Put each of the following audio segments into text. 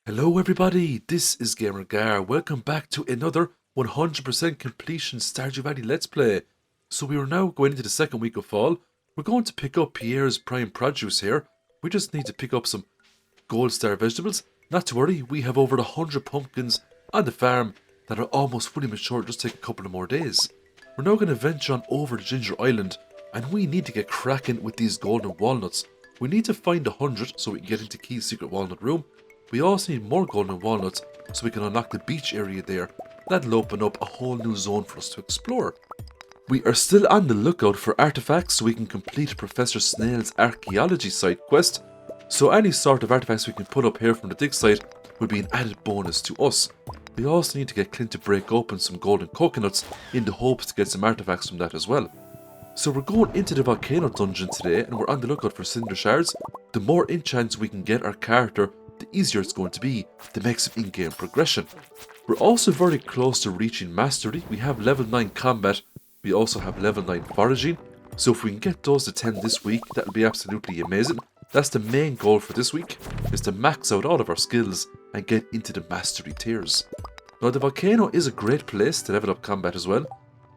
Hello everybody, this is Gamer Gar. Welcome back to another 100% completion Stardew Valley Let's Play. So we are now going into the second week of fall. We're going to pick up Pierre's prime produce here. We just need to pick up some gold star vegetables. Not to worry, we have over 100 pumpkins on the farm that are almost fully mature. Just take a couple of more days. We're now going to venture on over to Ginger Island and we need to get cracking with these golden walnuts. We need to find 100 so we can get into Key's secret walnut room. We also need more golden walnuts so we can unlock the beach area there. That'll open up a whole new zone for us to explore. We are still on the lookout for artifacts so we can complete Professor Snail's archaeology site quest. So any sort of artifacts we can put up here from the dig site will be an added bonus to us. We also need to get Clint to break open some golden coconuts in the hopes to get some artifacts from that as well. So we're going into the volcano dungeon today and we're on the lookout for cinder shards. The more enchants we can get our character, the easier it's going to be to make some in-game progression. We're also very close to reaching mastery. We have level 9 combat, we also have level 9 foraging, so if we can get those to 10 this week, that will be absolutely amazing. That's the main goal for this week, is to max out all of our skills and get into the mastery tiers. Now the volcano is a great place to level up combat as well.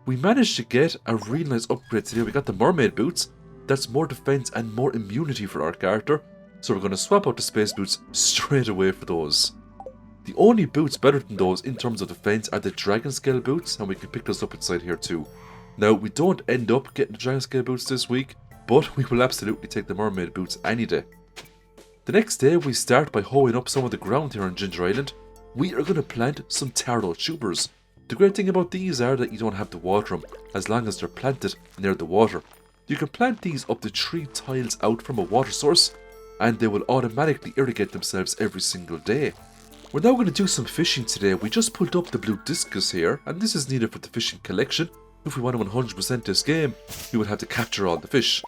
We managed to get a really nice upgrade today. We got the mermaid boots, that's more defense and more immunity for our character. So we're going to swap out the space boots straight away for those. The only boots better than those in terms of defense are the dragon scale boots, and we can pick those up inside here too. Now we don't end up getting the dragon scale boots this week, but we will absolutely take the mermaid boots any day. The next day we start by hoeing up some of the ground here on Ginger Island. We are going to plant some taro tubers. The great thing about these are that you don't have to water them as long as they're planted near the water. You can plant these up to 3 tiles out from a water source, and they will automatically irrigate themselves every single day. We're now going to do some fishing today. We just pulled up the blue discus here, and this is needed for the fishing collection. If we want to 100% this game, we would have to capture all the fish.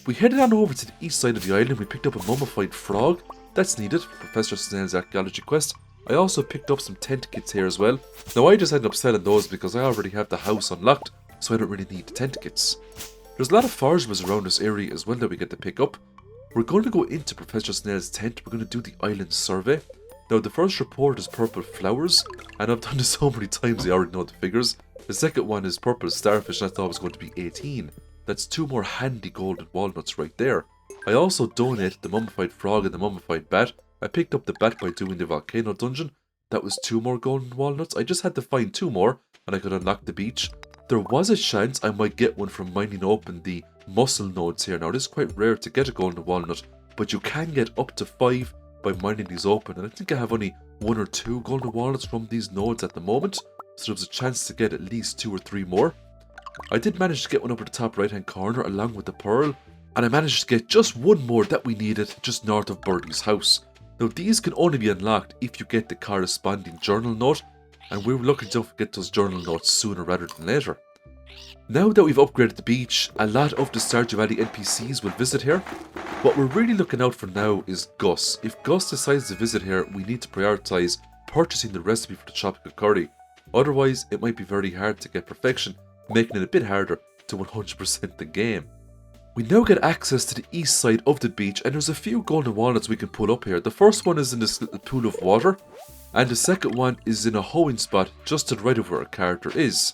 We headed on over to the east side of the island. We picked up a mummified frog. That's needed for Professor Snail's archaeology quest. I also picked up some tent kits here as well. Now I just ended up selling those because I already have the house unlocked, so I don't really need the tent kits. There's a lot of forageables around this area as well that we get to pick up. We're going to go into Professor Snail's tent. We're going to do the island survey. Now the first report is purple flowers, and I've done this so many times I already know the figures. The second one is purple starfish, and I thought it was going to be 18. That's 2 more handy golden walnuts right there. I also donated the mummified frog and the mummified bat. I picked up the bat by doing the volcano dungeon. That was 2 more golden walnuts. I just had to find 2 more and I could unlock the beach. There was a chance I might get one from mining open the mussel nodes here. Now it is quite rare to get a golden walnut, but you can get up to 5 by mining these open, and I think I have only 1 or 2 golden walnuts from these nodes at the moment, so there's a chance to get at least 2 or 3 more. I did manage to get one up at the top right hand corner along with the pearl, and I managed to get just 1 more that we needed just north of Birdie's house. Now these can only be unlocked if you get the corresponding journal note, and we're looking to get those journal notes sooner rather than later. Now that we've upgraded the beach, a lot of the Stardew Valley NPCs will visit here. What we're really looking out for now is Gus. If Gus decides to visit here, we need to prioritise purchasing the recipe for the tropical curry. Otherwise, it might be very hard to get perfection, making it a bit harder to 100% the game. We now get access to the east side of the beach, and there's a few golden walnuts we can pull up here. The first one is in this little pool of water, and the second one is in a hoeing spot just to the right of where our character is.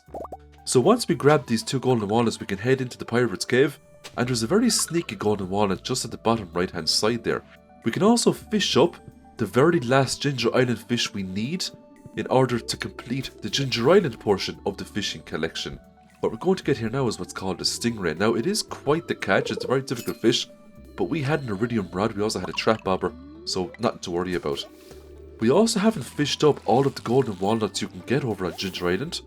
So once we grab these 2 golden walnuts, we can head into the pirate's cave, and there's a very sneaky golden walnut just at the bottom right hand side there. We can also fish up the very last Ginger Island fish we need in order to complete the Ginger Island portion of the fishing collection. What we're going to get here now is what's called a stingray. Now it is quite the catch, it's a very difficult fish, but we had an iridium rod, we also had a trap bobber, so nothing to worry about. We also haven't fished up all of the golden walnuts you can get over on Ginger Island.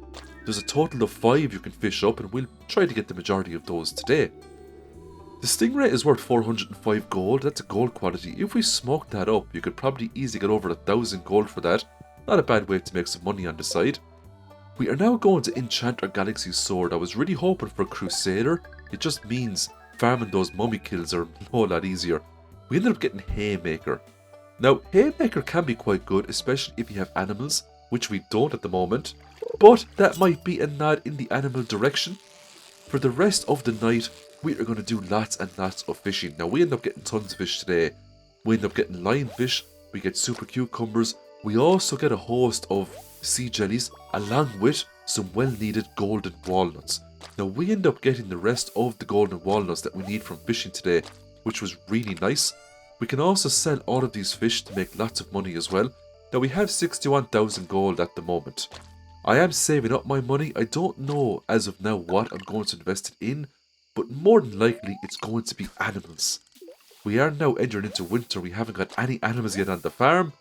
There's a total of 5 you can fish up, and we'll try to get the majority of those today. The stingray is worth 405 gold, that's a gold quality. If we smoke that up, you could probably easily get over 1,000 gold for that. Not a bad way to make some money on the side. We are now going to enchant our galaxy sword. I was really hoping for Crusader. It just means farming those mummy kills are a whole lot easier. We ended up getting Haymaker. Now, Haymaker can be quite good, especially if you have animals, which we don't at the moment. But that might be a nod in the animal direction. For the rest of the night, we are going to do lots and lots of fishing. Now we end up getting tons of fish today. We end up getting lionfish, we get super cucumbers, we also get a host of sea jellies along with some well needed golden walnuts. Now we end up getting the rest of the golden walnuts that we need from fishing today, which was really nice. We can also sell all of these fish to make lots of money as well. Now we have 61,000 gold at the moment. I am saving up my money. I don't know as of now what I'm going to invest it in, but more than likely it's going to be animals. We are now entering into winter. We haven't got any animals yet on the farm,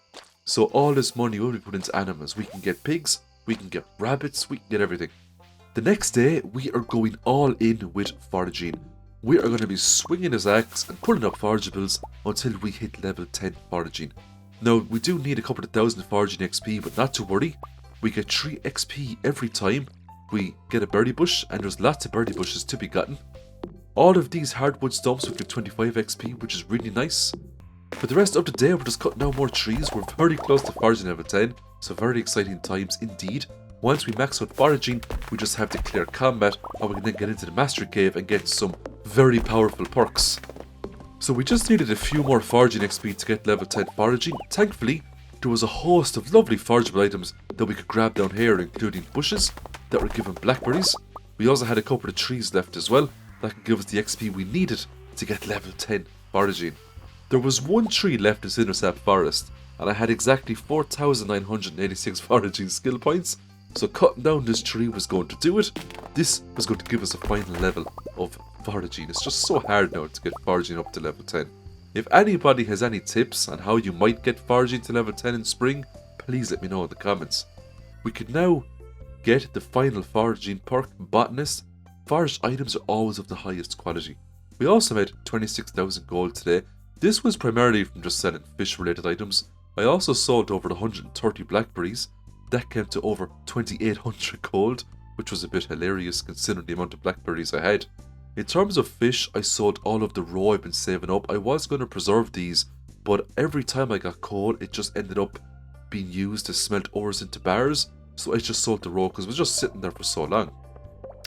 so all this money will be put into animals. We can get pigs, we can get rabbits, we can get everything. The next day, we are going all in with foraging. We are going to be swinging his axe and pulling up forageables until we hit level 10 foraging. Now, we do need a couple of thousand foraging XP, but not to worry. We get 3 XP every time we get a berry bush, and there's lots of berry bushes to be gotten. All of these hardwood stumps will give 25 XP, which is really nice. For the rest of the day, we're just cutting down more trees. We're very close to foraging level 10, so very exciting times indeed. Once we max out foraging, we just have to clear combat, and we can then get into the mastery cave and get some very powerful perks. So we just needed a few more foraging XP to get level 10 foraging. Thankfully, there was a host of lovely forageable items that we could grab down here, including bushes that were given blackberries. We also had a couple of trees left as well that could give us the XP we needed to get level 10 foraging. There was one tree left in Cindersap Forest, and I had exactly 4,986 foraging skill points, so cutting down this tree was going to do it. This was going to give us a final level of foraging. It's just so hard now to get foraging up to level 10. If anybody has any tips on how you might get foraging to level 10 in spring, please let me know in the comments. We could now get the final foraging perk, Botanist. Foraged items are always of the highest quality. We also made 26,000 gold today. This was primarily from just selling fish related items. I also sold over 130 blackberries. That came to over 2,800 gold, which was a bit hilarious considering the amount of blackberries I had. In terms of fish, I sold all of the raw I've been saving up. I was going to preserve these, but every time I got coal, it just ended up being used to smelt ores into bars, so I just sold the raw because it was just sitting there for so long.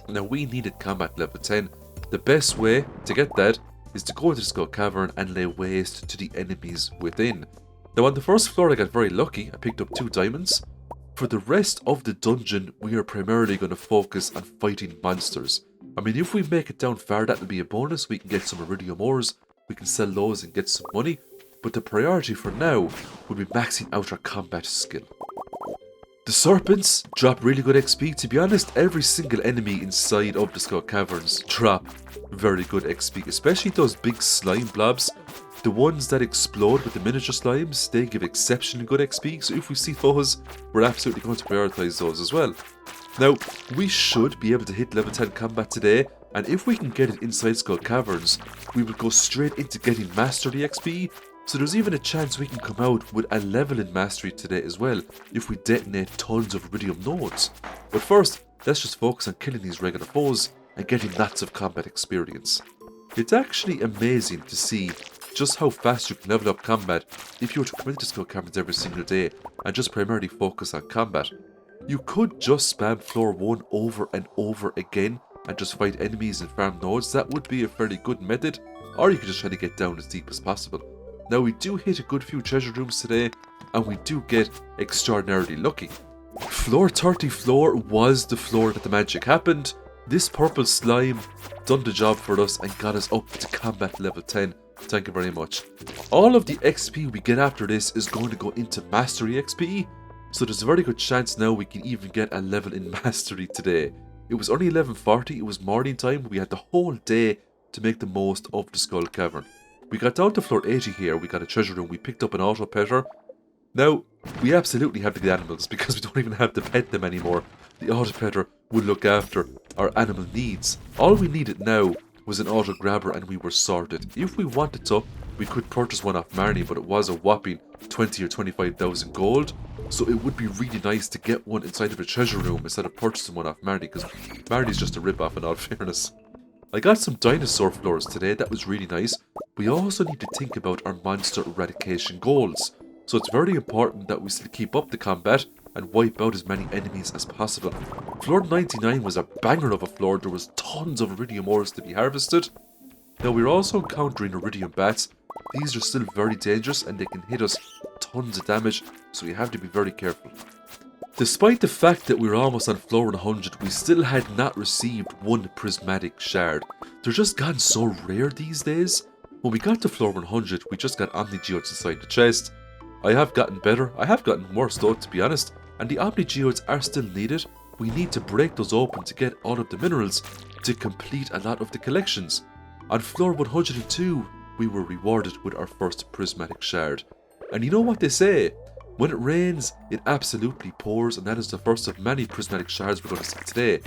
Now we needed combat level 10. The best way to get that is to go into the Skell Cavern and lay waste to the enemies within. Now on the first floor I got very lucky, I picked up 2 diamonds. For the rest of the dungeon, we are primarily going to focus on fighting monsters. I mean, if we make it down far, that will be a bonus. We can get some iridium ores, we can sell those and get some money. But the priority for now will be maxing out our combat skill. The serpents drop really good XP. To be honest, every single enemy inside of the Skell Caverns drop very good XP, especially those big slime blobs. The ones that explode with the miniature slimes, they give exceptionally good XP, so if we see those, we're absolutely going to prioritise those as well. Now, we should be able to hit level 10 combat today, and if we can get it inside Skell Caverns, we will go straight into getting Mastery XP, so there's even a chance we can come out with a level in Mastery today as well, if we detonate tons of iridium nodes. But first, let's just focus on killing these regular foes, and getting lots of combat experience. It's actually amazing to see just how fast you can level up combat if you were to come into Skell Caverns every single day and just primarily focus on combat. You could just spam floor 1 over and over again and just fight enemies and farm nodes. That would be a fairly good method, or you could just try to get down as deep as possible. Now we do hit a good few treasure rooms today, and we do get extraordinarily lucky. Floor 30 floor was the floor that the magic happened. This purple slime done the job for us and got us up to combat level 10. Thank you very much. All of the XP we get after this is going to go into Mastery XP, so there's a very good chance now we can even get a level in Mastery today. It was only 11:40, it was morning time, we had the whole day to make the most of the Skell Cavern. We got down to floor 80 here, we got a treasure room, we picked up an auto petter. Now, we absolutely have to get animals because we don't even have to pet them anymore. The auto petter will look after our animal needs. All we needed now was an auto grabber and we were sorted. If we wanted to, we could purchase one off Marnie, but it was a whopping 20 or 25,000 gold, so it would be really nice to get one inside of a treasure room instead of purchasing one off Marnie, because Marnie's just a rip-off in all fairness. I got some dinosaur floors today, that was really nice. We also need to think about our monster eradication goals, so it's very important that we still keep up the combat and wipe out as many enemies as possible. Floor 99 was a banger of a floor, there was tons of iridium ores to be harvested. Now we're also encountering iridium bats. These are still very dangerous and they can hit us tons of damage, so you have to be very careful. Despite the fact that we were almost on floor 100, we still had not received one prismatic shard. They're just gotten so rare these days. When we got to floor 100, we just got Omni Geodes inside the chest. I have gotten better, I have gotten worse though, to be honest, and the Omni Geodes are still needed. We need to break those open to get all of the minerals to complete a lot of the collections. On floor 102, we were rewarded with our first prismatic shard. And you know what they say? When it rains, it absolutely pours, and that is the first of many prismatic shards we're going to see today.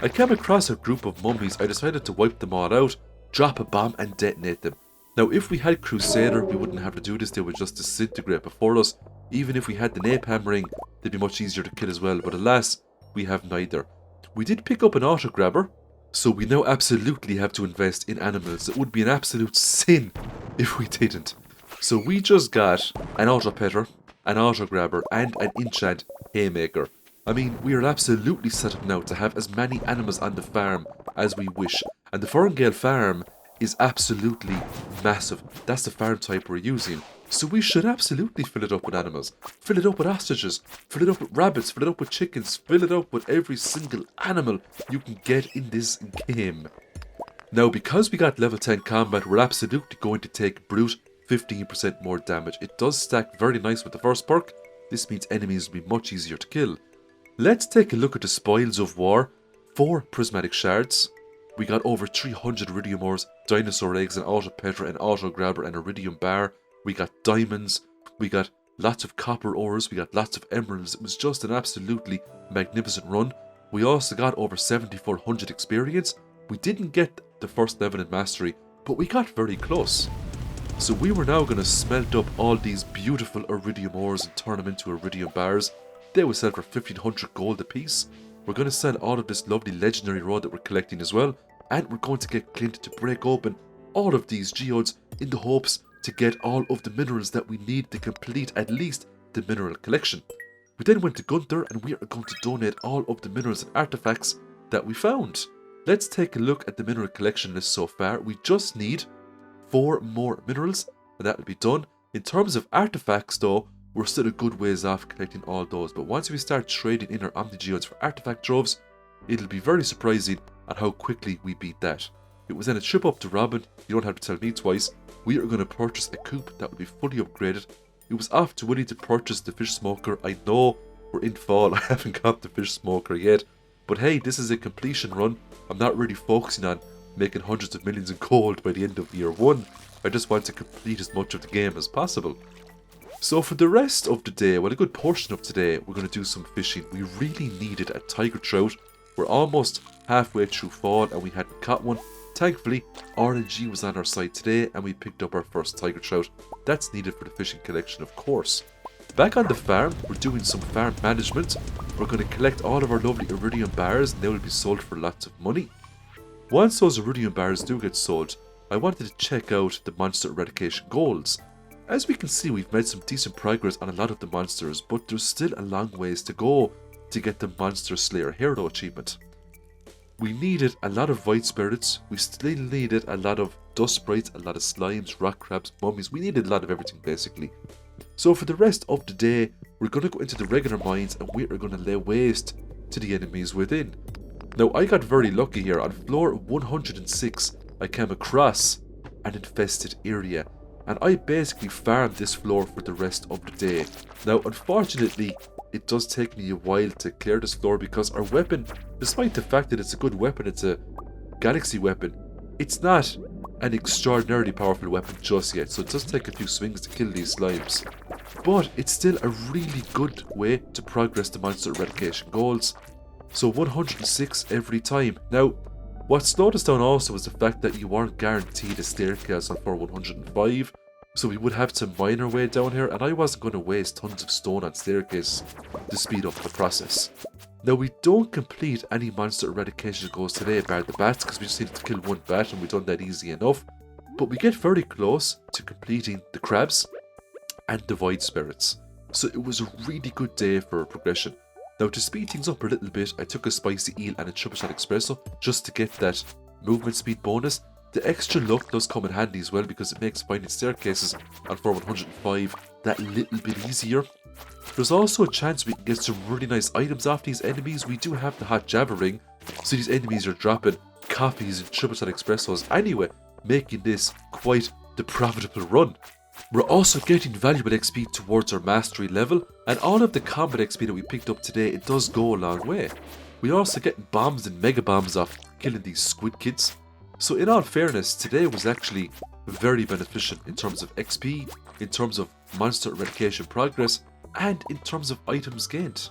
I came across a group of mummies. I decided to wipe them all out, drop a bomb and detonate them. Now if we had Crusader, we wouldn't have to do this, they would just disintegrate before us. Even if we had the napalm ring, they'd be much easier to kill as well, but alas, we have neither. We did pick up an auto grabber, so we now absolutely have to invest in animals. It would be an absolute sin if we didn't. So we just got an auto petter, an auto grabber and an enchant haymaker. I mean, we are absolutely set up now to have as many animals on the farm as we wish. And the Ferngale farm is absolutely massive. That's the farm type we're using. So we should absolutely fill it up with animals. Fill it up with ostriches. Fill it up with rabbits. Fill it up with chickens. Fill it up with every single animal you can get in this game. Now, because we got level 10 combat, we're absolutely going to take brute 15% more damage. It does stack very nice with the first perk. This means enemies will be much easier to kill. Let's take a look at the spoils of war. 4 prismatic shards. We got over 300 iridium ores, dinosaur eggs, an auto petter, an auto grabber, an iridium bar. We got diamonds. We got lots of copper ores. We got lots of emeralds. It was just an absolutely magnificent run. We also got over 7400 experience. We didn't get the first level in mastery, but we got very close. So we were now going to smelt up all these beautiful iridium ores and turn them into iridium bars. They will sell for 1500 gold a piece. We're going to sell all of this lovely legendary rod that we're collecting as well. And we're going to get Clint to break open all of these geodes in the hopes to get all of the minerals that we need to complete at least the mineral collection. We then went to Gunther and we are going to donate all of the minerals and artifacts that we found. Let's take a look at the mineral collection list so far. We just need 4 more minerals and that will be done. In terms of artifacts though, we're still a good ways off collecting all those, but once we start trading in our Omni Geodes for artifact troves, it'll be very surprising at how quickly we beat that. It was then a trip up to Robin. You don't have to tell me twice. We are going to purchase a Coop that will be fully upgraded. It was off to Willie to purchase the fish smoker. I know we're in fall, I haven't got the fish smoker yet, but hey, this is a completion run. I'm not really focusing on making hundreds of millions in gold by the end of year 1. I just want to complete as much of the game as possible. So for the rest of the day, well, a good portion of today, we're going to do some fishing. We really needed a tiger trout. We're almost halfway through fall and we hadn't caught one. Thankfully, RNG was on our side today and we picked up our first tiger trout. That's needed for the fishing collection, of course. Back on the farm, we're doing some farm management. We're going to collect all of our lovely iridium bars and they will be sold for lots of money. Once those iridium bars do get sold, I wanted to check out the monster eradication goals. As we can see, we've made some decent progress on a lot of the monsters, but there's still a long ways to go to get the Monster Slayer Hero achievement. We needed a lot of Void Spirits, we still needed a lot of Dust Sprites, a lot of Slimes, Rock Crabs, Mummies, we needed a lot of everything basically. So for the rest of the day, we're going to go into the regular mines and we are going to lay waste to the enemies within. Now I got very lucky here. On floor 106, I came across an infested area. And I basically farmed this floor for the rest of the day. Now, unfortunately, it does take me a while to clear this floor because our weapon, despite the fact that it's a good weapon, it's a galaxy weapon, it's not an extraordinarily powerful weapon just yet. So it does take a few swings to kill these slimes. But it's still a really good way to progress the monster eradication goals. So 106 every time. Now, what slowed us down also was the fact that you weren't guaranteed a staircase on floor 105, so we would have to mine our way down here, and I wasn't going to waste tons of stone on staircases to speed up the process. Now we don't complete any monster eradication goals today bar the bats, because we just needed to kill one bat and we've done that easy enough, but we get very close to completing the crabs and the void spirits, so it was a really good day for progression. Now to speed things up a little bit, I took a spicy eel and a triple shot espresso just to get that movement speed bonus. The extra luck does come in handy as well because it makes finding staircases on floor 105 that little bit easier. There's also a chance we can get some really nice items off these enemies. We do have the hot Java ring, so these enemies are dropping coffees and triple shot espressos anyway, making this quite the profitable run. We're also getting valuable XP towards our mastery level, and all of the combat XP that we picked up today, it does go a long way. We're also getting bombs and mega bombs off killing these squid kids. So in all fairness, today was actually very beneficial in terms of XP, in terms of monster eradication progress, and in terms of items gained.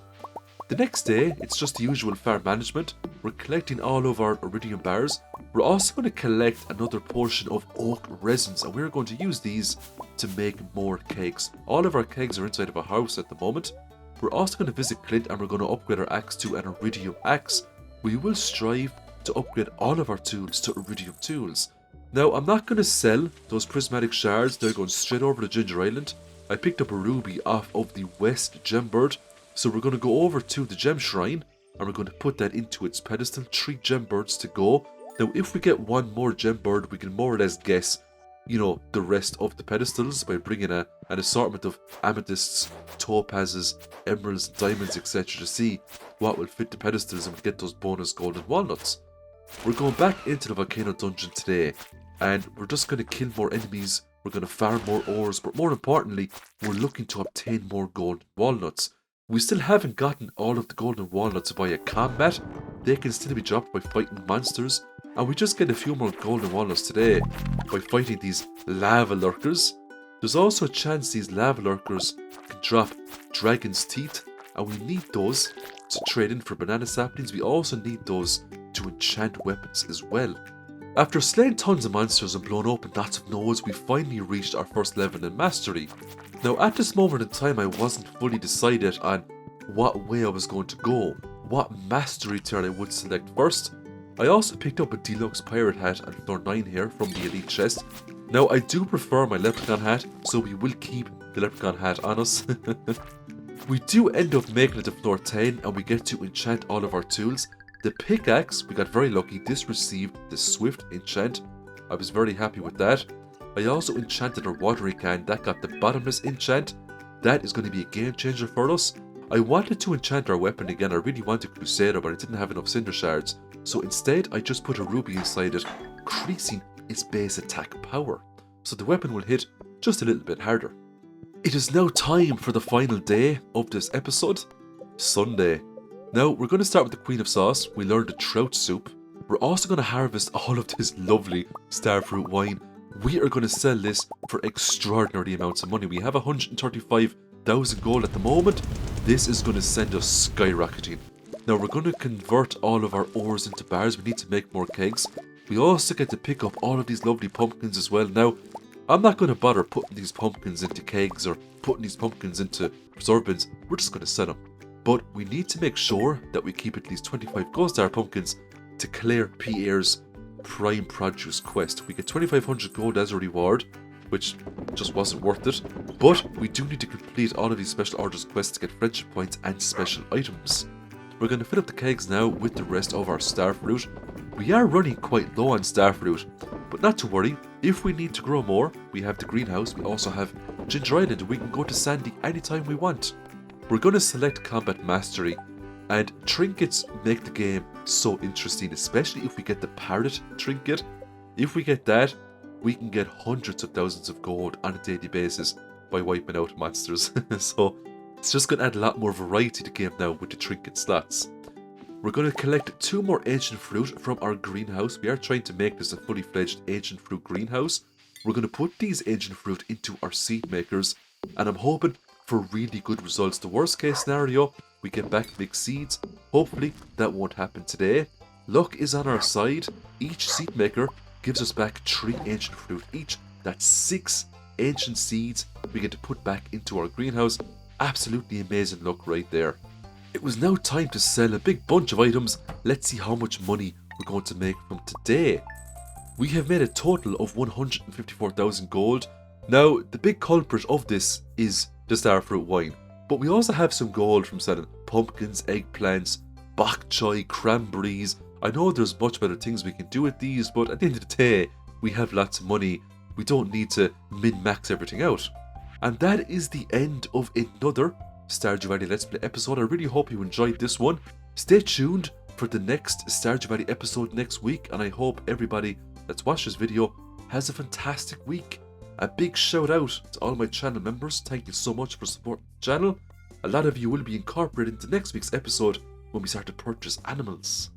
The next day, it's just the usual farm management. We're collecting all of our iridium bars. We're also going to collect another portion of oak resins, and we're going to use these to make more kegs. All of our kegs are inside of a house at the moment. We're also going to visit Clint, and we're going to upgrade our axe to an iridium axe. We will strive to upgrade all of our tools to iridium tools. Now, I'm not going to sell those prismatic shards. They're going straight over to Ginger Island. I picked up a ruby off of the West Gembird, so we're going to go over to the Gem Shrine, and we're going to put that into its pedestal. 3 Gembirds to go. Now, if we get one more Gembird, we can more or less guess, the rest of the pedestals by bringing an assortment of amethysts, topazes, emeralds, diamonds, etc. to see what will fit the pedestals and get those bonus golden walnuts. We're going back into the volcano dungeon today, and we're just going to kill more enemies. We're going to farm more ores, but more importantly, we're looking to obtain more golden walnuts. We still haven't gotten all of the golden walnuts via combat. They can still be dropped by fighting monsters, and we just get a few more golden walnuts today by fighting these lava lurkers. There's also a chance these lava lurkers can drop dragon's teeth, and we need those to trade in for banana saplings. We also need those to enchant weapons as well. After slaying tons of monsters and blowing open lots of nodes, we finally reached our first level in mastery. Now, at this moment in time, I wasn't fully decided on what way I was going to go, what mastery tier I would select first. I also picked up a deluxe pirate hat on floor 9 here from the elite chest. Now, I do prefer my leprechaun hat, so we will keep the leprechaun hat on us. We do end up making it to floor 10, and we get to enchant all of our tools. The pickaxe, we got very lucky. This received the swift enchant. I was very happy with that. I also enchanted our watering can. That got the bottomless enchant. That is going to be a game changer for us. I wanted to enchant our weapon again. I really wanted Crusader, but I didn't have enough cinder shards. So instead, I just put a ruby inside it, increasing its base attack power. So the weapon will hit just a little bit harder. It is now time for the final day of this episode, Sunday. Now, we're going to start with the Queen of Sauce. We learned the trout soup. We're also going to harvest all of this lovely starfruit wine. We are going to sell this for extraordinary amounts of money. We have 135,000 gold at the moment. This is going to send us skyrocketing. Now, we're going to convert all of our ores into bars. We need to make more kegs. We also get to pick up all of these lovely pumpkins as well. Now, I'm not going to bother putting these pumpkins into kegs or putting these pumpkins into preserve bins. We're just going to sell them. But we need to make sure that we keep at least 25 gold star pumpkins to clear Pierre's prime produce quest. We get 2,500 gold as a reward, which just wasn't worth it. But we do need to complete all of these special orders quests to get friendship points and special items. We're going to fill up the kegs now with the rest of our starfruit. We are running quite low on starfruit, but not to worry. If we need to grow more, we have the greenhouse. We also have Ginger Island, and we can go to Sandy anytime we want. We're going to select Combat Mastery, and trinkets make the game so interesting, especially if we get the Parrot trinket. If we get that, we can get hundreds of thousands of gold on a daily basis by wiping out monsters. So it's just going to add a lot more variety to the game now with the trinket slots. We're going to collect 2 more ancient fruit from our greenhouse. We are trying to make this a fully fledged ancient fruit greenhouse. We're going to put these ancient fruit into our seed makers, and I'm hoping for really good results. The worst case scenario, we get back big seeds. Hopefully that won't happen today. Luck is on our side. Each seed maker gives us back 3 ancient fruit each. That's 6 ancient seeds we get to put back into our greenhouse. Absolutely amazing luck right there. It was now time to sell a big bunch of items. Let's see how much money we're going to make from today. We have made a total of 154,000 gold. Now, the big culprit of this is the starfruit wine, but we also have some gold from selling pumpkins, eggplants, bok choy, cranberries. I know there's much better things we can do with these, but at the end of the day, we have lots of money. We don't need to min-max everything out. And that is the end of another Stardew Valley Let's Play episode. I really hope you enjoyed this one. Stay tuned for the next Stardew Valley episode next week, and I hope everybody that's watched this video has a fantastic week. A big shout out to all my channel members. Thank you so much for supporting the channel. A lot of you will be incorporated into next week's episode when we start to purchase animals.